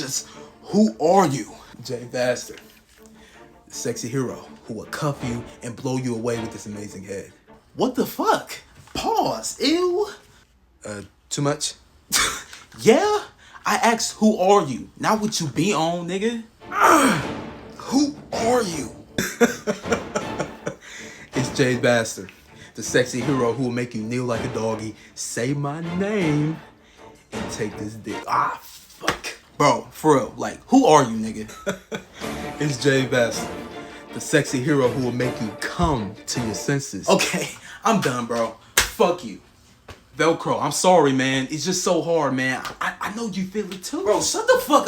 just, who are you? Jay Bastard, the sexy hero who will cuff you and blow you away with this amazing head. What the fuck? Pause. Ew. Too much? Yeah? I asked, who are you? Not what you be on, nigga. Who are you? It's Jay Bastard, the sexy hero who will make you kneel like a doggy, say my name, and take this dick. Ah, fuck. Bro, for real, like, who are you, nigga? It's Jay Bastard, the sexy hero who will make you come to your senses. Okay, I'm done, bro. Fuck you. Velcro, I'm sorry, man. It's just so hard, man. I know you feel it too. Bro, shut the fuck up.